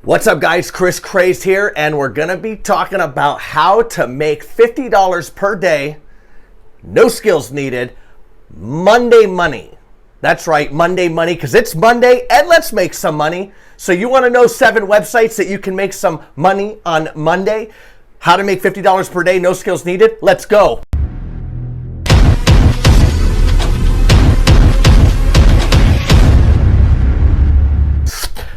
What's up guys, Chris Crazed here, and we're gonna be talking about how to make $50 per day, no skills needed, Monday money. That's right, Monday money, because it's Monday and let's make some money. So you wanna know 7 websites that you can make some money on Monday? How to make $50 per day, no skills needed? Let's go.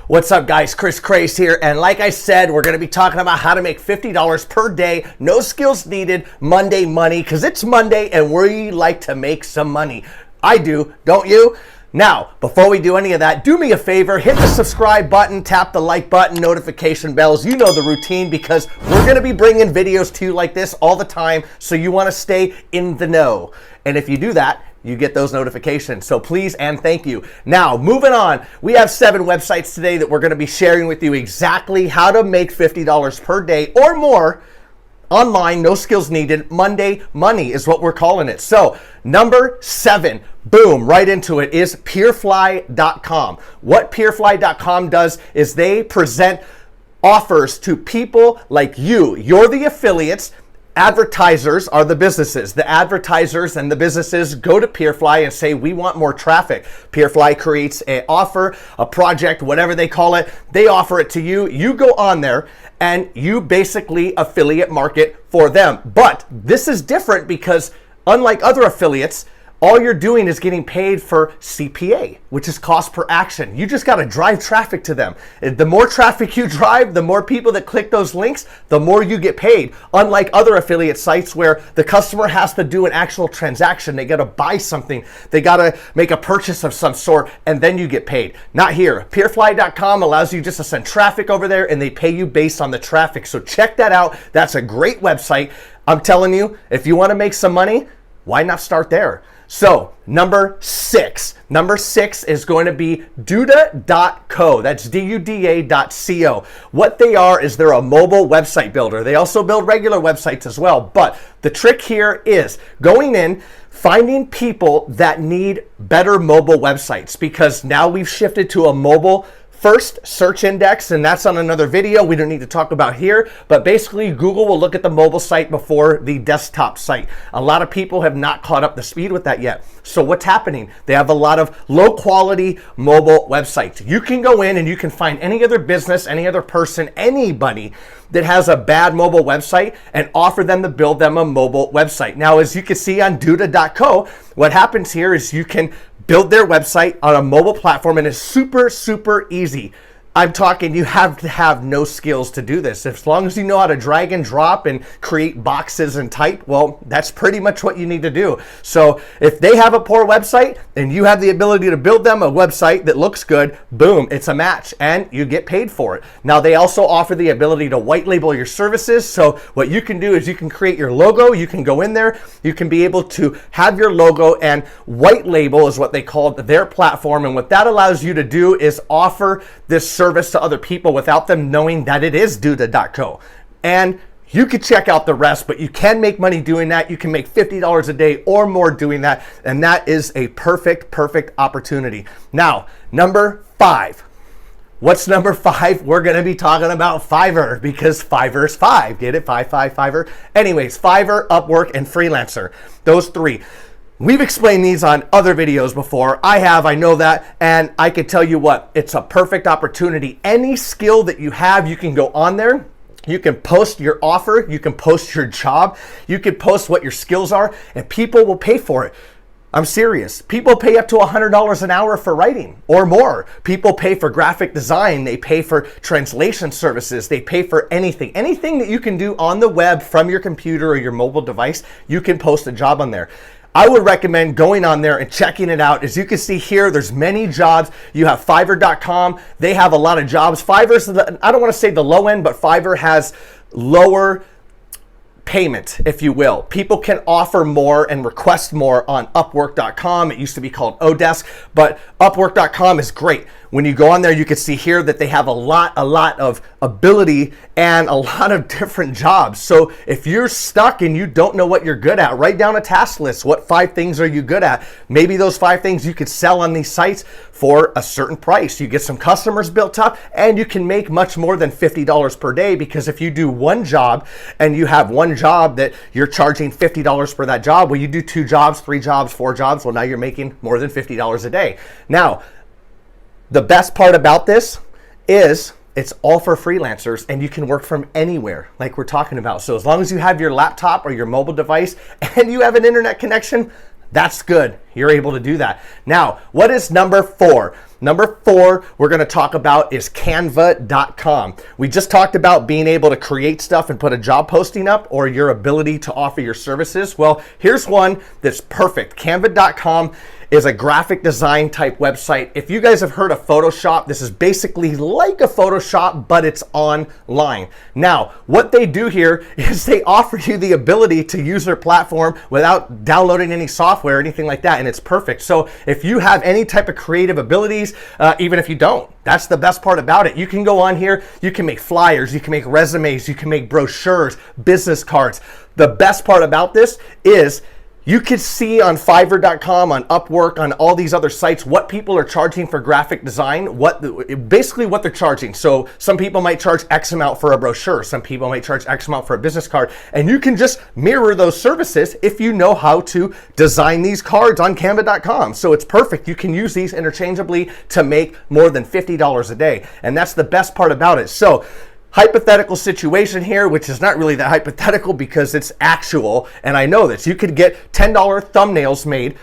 What's up guys, Chris Crazed here, and like I said, we're gonna be talking about how to make $50 per day, no skills needed, Monday money, because it's Monday and we like to make some money. I do, don't you? Now, before we do any of that, do me a favor, hit the subscribe button, tap the like button, notification bells, you know the routine, because we're gonna be bringing videos to you like this all the time, so you wanna stay in the know. And if you do that, you get those notifications. So please and thank you. Now, moving on, we have 7 websites today that we're gonna be sharing with you exactly how to make $50 per day or more online, no skills needed, Monday money is what we're calling it. So number 7, boom, right into it, is Peerflycom. What Peerfly.com does is they present offers to people like you. You're the affiliates. Advertisers are the businesses. The advertisers and the businesses go to Peerfly and say, we want more traffic. Peerfly creates an offer, a project, whatever they call it. They offer it to you. You go on there and you basically affiliate market for them. But this is different because unlike other affiliates, all you're doing is getting paid for CPA, which is cost per action. You just got to drive traffic to them. The more traffic you drive, the more people that click those links, the more you get paid. Unlike other affiliate sites where the customer has to do an actual transaction, they got to buy something, they got to make a purchase of some sort, and then you get paid. Not here. Peerfly.com allows you just to send traffic over there and they pay you based on the traffic. So check that out. That's a great website. I'm telling you, if you want to make some money, why not start there? So number 6 is going to be Duda.co. That's DUDA.co. What they are is they're a mobile website builder. They also build regular websites as well. But the trick here is going in, finding people that need better mobile websites, because now we've shifted to a mobile first search index, and that's on another video we don't need to talk about here, but basically Google will look at the mobile site before the desktop site. A lot of people have not caught up to speed with that yet. So what's happening? They have a lot of low quality mobile websites. You can go in and you can find any other business, any other person, anybody that has a bad mobile website and offer them to build them a mobile website. Now, as you can see on Duda.co, what happens here is you can build their website on a mobile platform, and it's super easy. I'm talking, you have to have no skills to do this. As long as you know how to drag and drop and create boxes and type, well, that's pretty much what you need to do. So if they have a poor website and you have the ability to build them a website that looks good, boom, it's a match and you get paid for it. Now, they also offer the ability to white label your services. So what you can do is you can create your logo, you can go in there, you can be able to have your logo and white label is what they call their platform. And what that allows you to do is offer this service to other people without them knowing that it is Duda.co. And you could check out the rest, but you can make money doing that. You can make $50 a day or more doing that. And that is a perfect opportunity. Now, number 5. What's number 5? We're going to be talking about Fiverr, because Fiverr's 5. Get it? 5, Fiverr. Anyways, Fiverr, Upwork, and Freelancer. Those 3. We've explained these on other videos before. I know that, and I can tell you what, it's a perfect opportunity. Any skill that you have, you can go on there. You can post your offer, you can post your job, you can post what your skills are, and people will pay for it. I'm serious. People pay up to $100 an hour for writing or more. People pay for graphic design. They pay for translation services. They pay for anything. Anything that you can do on the web from your computer or your mobile device, you can post a job on there. I would recommend going on there and checking it out. As you can see here, there's many jobs. You have Fiverr.com. They have a lot of jobs. Fiverr's, I don't want to say the low end, but Fiverr has lower payment, if you will. People can offer more and request more on Upwork.com. It used to be called Odesk, but Upwork.com is great. when you go on there, you can see here that they have a lot of ability and a lot of different jobs. So if you're stuck and you don't know what you're good at, write down a task list. What 5 things are you good at? Maybe those 5 things you could sell on these sites for a certain price. You get some customers built up and you can make much more than $50 per day, because if you do one job and you have one job that you're charging $50 for that job, well, you do 2 jobs, 3 jobs, 4 jobs, well, now you're making more than $50 a day. Now, the best part about this is it's all for freelancers and you can work from anywhere like we're talking about. So as long as you have your laptop or your mobile device and you have an internet connection, that's good. You're able to do that. Now, what is number 4? Number 4 we're going to talk about is Canva.com. We just talked about being able to create stuff and put a job posting up, or your ability to offer your services. Well, here's one that's perfect. Canva.com is a graphic design type website. If you guys have heard of Photoshop, this is basically like a Photoshop, but it's online. Now, what they do here is they offer you the ability to use their platform without downloading any software or anything like that, and it's perfect. So if you have any type of creative abilities, even if you don't, that's the best part about it. You can go on here, you can make flyers, you can make resumes, you can make brochures, business cards. The best part about this is you could see on Fiverr.com, on Upwork, on all these other sites, what people are charging for graphic design, basically what they're charging. So some people might charge X amount for a brochure, some people might charge X amount for a business card, and you can just mirror those services if you know how to design these cards on Canva.com. So it's perfect. You can use these interchangeably to make more than $50 a day, and that's the best part about it. So, hypothetical situation here, which is not really that hypothetical because it's actual, and I know this. You could get $10 thumbnails made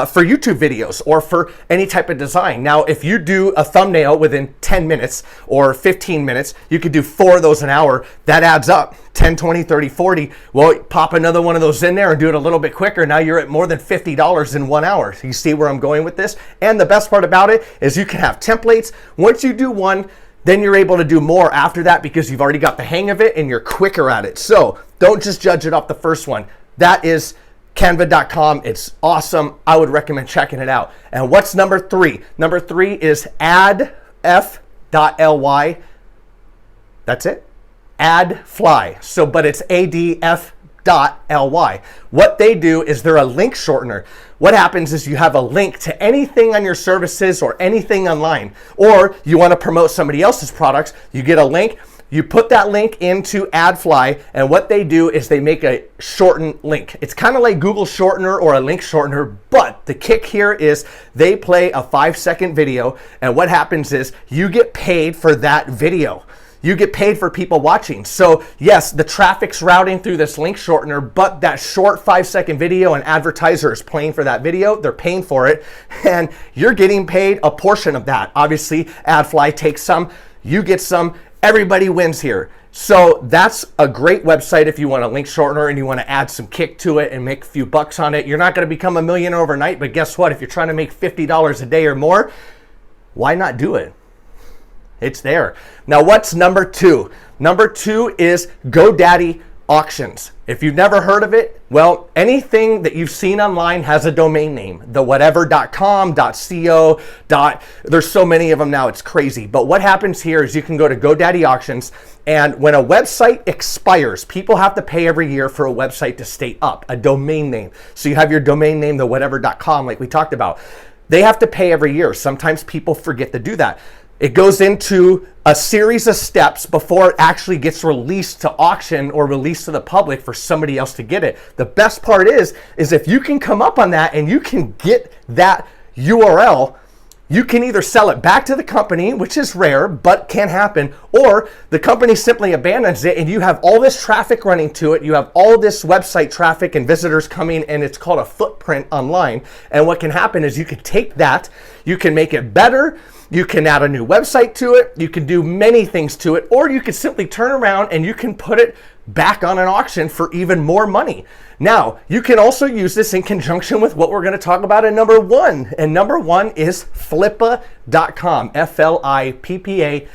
for YouTube videos or for any type of design. Now, if you do a thumbnail within 10 minutes or 15 minutes, you could do 4 of those an hour. That adds up 10, 20, 30, 40. Well, pop another one of those in there and do it a little bit quicker. Now you're at more than $50 in 1 hour. You see where I'm going with this? And the best part about it is you can have templates. Once you do one, then you're able to do more after that because you've already got the hang of it and you're quicker at it. So don't just judge it off the first one. That is Canva.com. It's awesome. I would recommend checking it out. And what's number 3? Number 3 is AddF.ly. That's it. AddFly. So, but it's ADF.ly. What they do is they're a link shortener. What happens is you have a link to anything on your services or anything online, or you want to promote somebody else's products, you get a link, you put that link into AddFly, and what they do is they make a shortened link. It's kind of like Google Shortener or a link shortener, but the kick here is they play a 5-second video, and what happens is you get paid for that video. You get paid for people watching. So yes, the traffic's routing through this link shortener, but that short 5-second video, an advertiser is playing for that video, they're paying for it, and you're getting paid a portion of that. Obviously, AddFly takes some, you get some, everybody wins here. So that's a great website if you want a link shortener and you want to add some kick to it and make a few bucks on it. You're not going to become a millionaire overnight, but guess what? If you're trying to make $50 a day or more, why not do it? It's there. Now, what's number 2? Number 2 is GoDaddy Auctions. If you've never heard of it, well, anything that you've seen online has a domain name. The whatever.com, .co, there's so many of them now, it's crazy. But what happens here is you can go to GoDaddy Auctions, and when a website expires, people have to pay every year for a website to stay up, a domain name. So you have your domain name, the whatever.com, like we talked about. They have to pay every year. Sometimes people forget to do that. It goes into a series of steps before it actually gets released to auction or released to the public for somebody else to get it. The best part is if you can come up on that and you can get that URL, you can either sell it back to the company, which is rare, but can happen, or the company simply abandons it and you have all this traffic running to it. You have all this website traffic and visitors coming, and it's called a footprint online. And what can happen is you can take that, you can make it better, you can add a new website to it, you can do many things to it, or you can simply turn around and you can put it back on an auction for even more money. Now, you can also use this in conjunction with what we're going to talk about in number 1. And number 1 is Flippa.com, Flippa.com.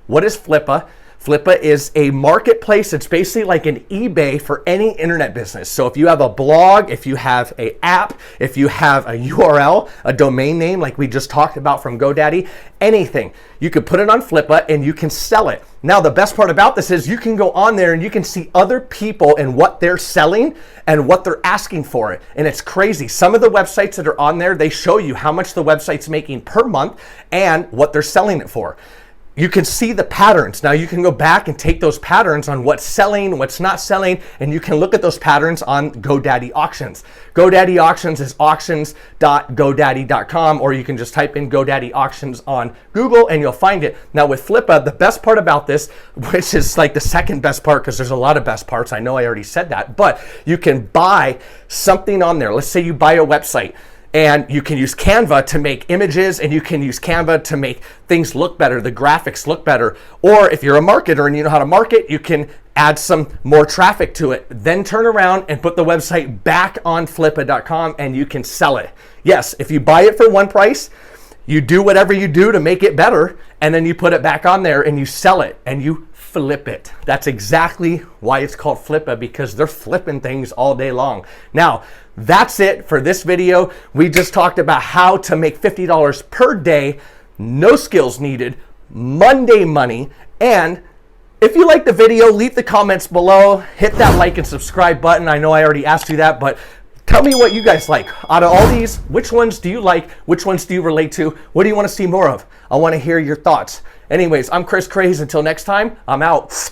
What is Flippa? Flippa is a marketplace. It's basically like an eBay for any internet business. So if you have a blog, if you have an app, if you have a URL, a domain name like we just talked about from GoDaddy, anything, you could put it on Flippa and you can sell it. Now, the best part about this is you can go on there and you can see other people and what they're selling and what they're asking for it. And it's crazy. Some of the websites that are on there, they show you how much the website's making per month and what they're selling it for. You can see the patterns. Now you can go back and take those patterns on what's selling, what's not selling, and you can look at those patterns on GoDaddy Auctions. GoDaddy Auctions is auctions.godaddy.com, or you can just type in GoDaddy Auctions on Google and you'll find it. Now with Flippa, the best part about this, which is like the second best part because there's a lot of best parts, I know I already said that, but you can buy something on there. Let's say you buy a website. And you can use Canva to make images, and you can use Canva to make things look better, the graphics look better. Or if you're a marketer and you know how to market, you can add some more traffic to it. Then turn around and put the website back on flippa.com and you can sell it. Yes, if you buy it for one price, you do whatever you do to make it better, and then you put it back on there and you sell it and you flip it. That's exactly why it's called Flippa, because they're flipping things all day long. Now, that's it for this video. We just talked about how to make $50 per day, no skills needed, Monday money. And if you like the video, leave the comments below, hit that like and subscribe button. I know I already asked you that, but tell me what you guys like. Out of all these, which ones do you like? Which ones do you relate to? What do you want to see more of? I want to hear your thoughts. Anyways, I'm Chris Craze. Until next time, I'm out.